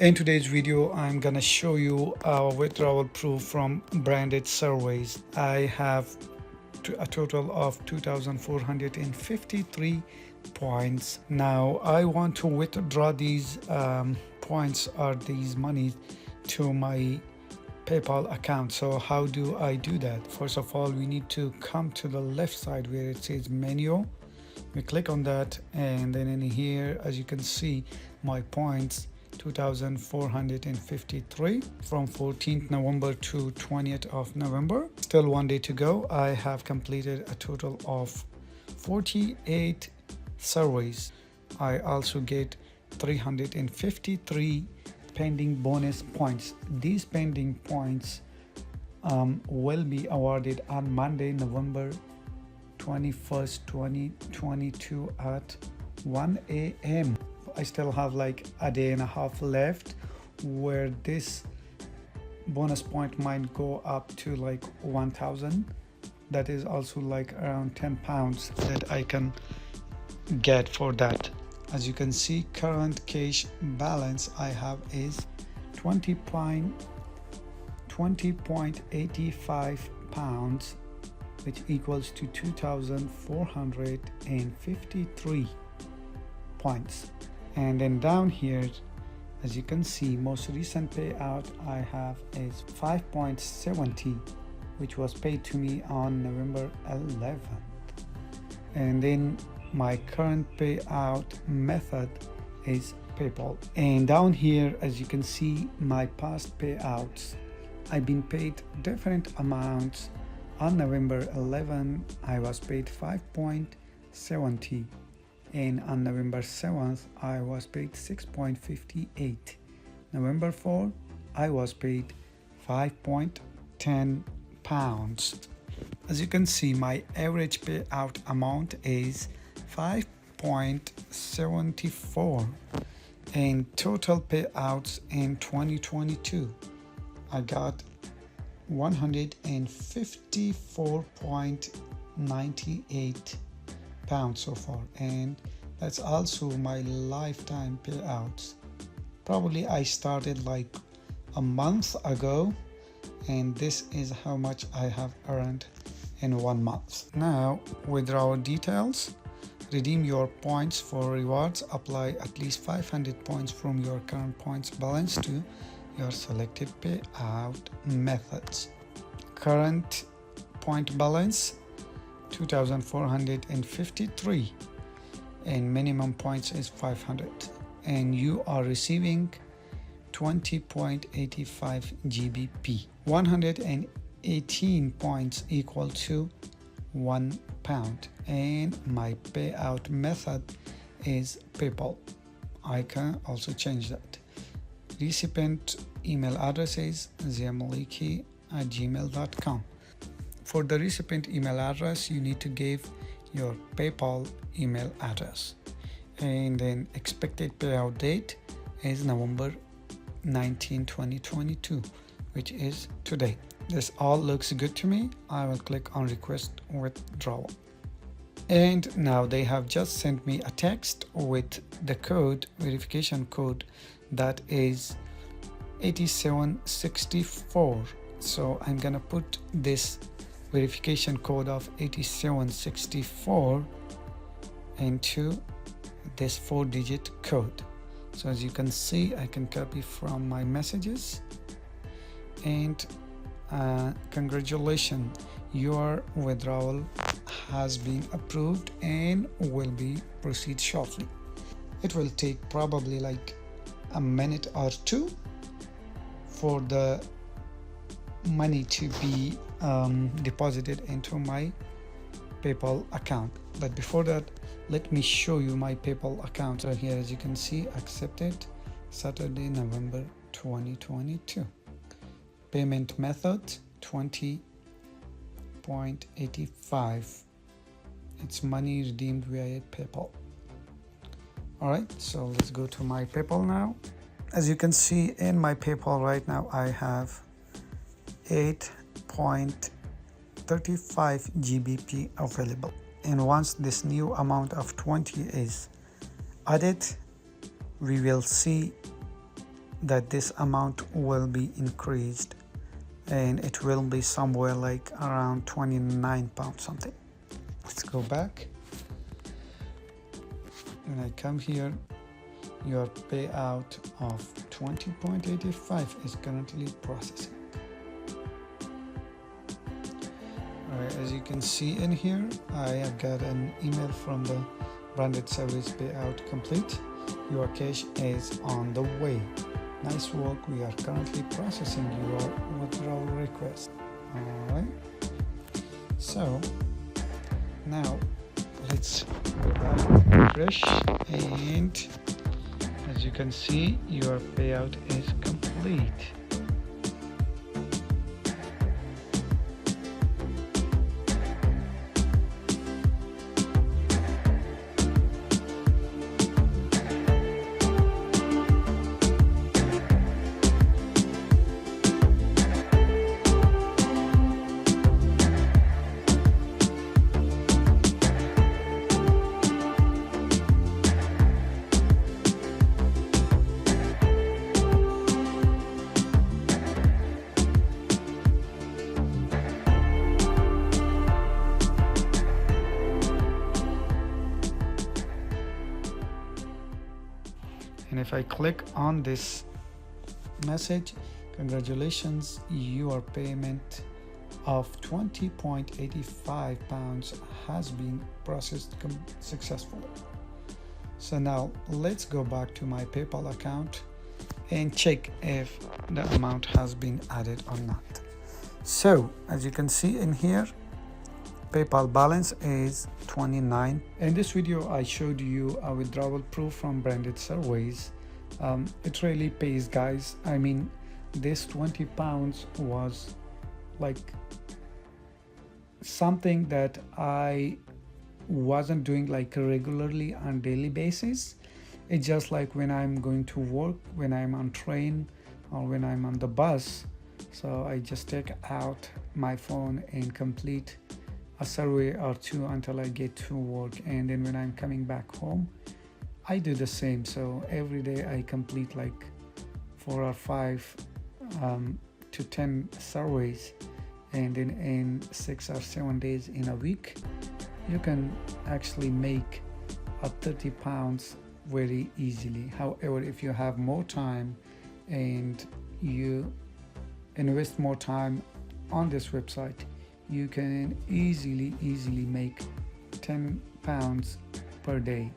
In today's video, I'm gonna show you our withdrawal proof from branded surveys. I have a total of 2,453 points. Now I want to withdraw these points or these money to my PayPal account. So how do I do that? First of all, we need to come to the left side where it says menu. We click on that, and then in here, as you can see, my points 2,453 from 14th November to 20th of November. Still one day to go. I have completed a total of 48 surveys. I also get 353 pending bonus points. These pending points will be awarded on Monday, November 21st, 2022 at 1 a.m. I still have like a day and a half left where this bonus point might go up to like 1,000. That is also like around 10 pounds that I can get for that. As you can see, current cash balance I have is 20.85 pounds, which equals to 2,453 points. And then down here, as you can see, most recent payout I have is 5.70, which was paid to me on November 11th. And then my current payout method is PayPal. And down here, as you can see, my past payouts, I've been paid different amounts. On November 11, I was paid 5.70, and on November 7th, I was paid 6.58. November 4, I was paid 5.10 pounds. As you can see, my average payout amount is 5.74, and total payouts in 2022, I got 154.98 pounds so far, and that's also my lifetime payouts. Probably I started like a month ago, and this is how much I have earned in 1 month. Now, withdrawal details. Redeem your points for rewards. Apply at least 500 points from your current points balance to your selected payout methods. Current point balance 2,453, and minimum points is 500, and you are receiving 20.85 GBP. 118 points equal to 1 pound, and my payout method is PayPal. I can also change that. Recipient email address is ziamaliki@gmail.com. For the recipient email address, you need to give your PayPal email address. And then expected payout date is November 19, 2022, which is today. This all looks good to me. I will click on request withdrawal. And now they have just sent me a text with the code, verification code, that is 8764. So I'm gonna put this verification code of 8764 into this 4-digit code. So as you can see, I can copy from my messages, and congratulations, your withdrawal has been approved and will be proceed shortly. It will take probably like a minute or two for the money to be deposited into my PayPal account. But before that, let me show you my PayPal account. So here, as you can see, accepted Saturday, November 2022. Payment method 20.85. It's money redeemed via PayPal. All right, so let's go to my PayPal now. As you can see in my PayPal right now, I have 8.35 GBP available. And once this new amount of 20 is added, we will see that this amount will be increased, and it will be somewhere like around 29 pounds something. Let's go back. When I come here, your payout of 20.85 is currently processing. Alright, as you can see in here, I have got an email from the branded service payout complete. Your cash is on the way. Nice work. We are currently processing your withdrawal request. Alright, so now let's go back and refresh, and as you can see, your payout is complete. And if I click on this message, congratulations, your payment of 20.85 pounds has been processed successfully. So now let's go back to my PayPal account and check if the amount has been added or not. So as you can see in here, PayPal balance is 29. In this video, I showed you a withdrawal proof from Branded Surveys. It really pays, guys. I mean, this 20 pounds was like something that I wasn't doing like regularly on daily basis. It's just like when I'm going to work, when I'm on train, or when I'm on the bus. So I just take out my phone and complete a survey or two until I get to work, and then when I'm coming back home, I do the same. So every day I complete like 4 or 5 to 10 surveys, and then in 6 or 7 days in a week, you can actually make a 30 pounds very easily. However, if you have more time and you invest more time on this website, you can easily make 10 pounds per day.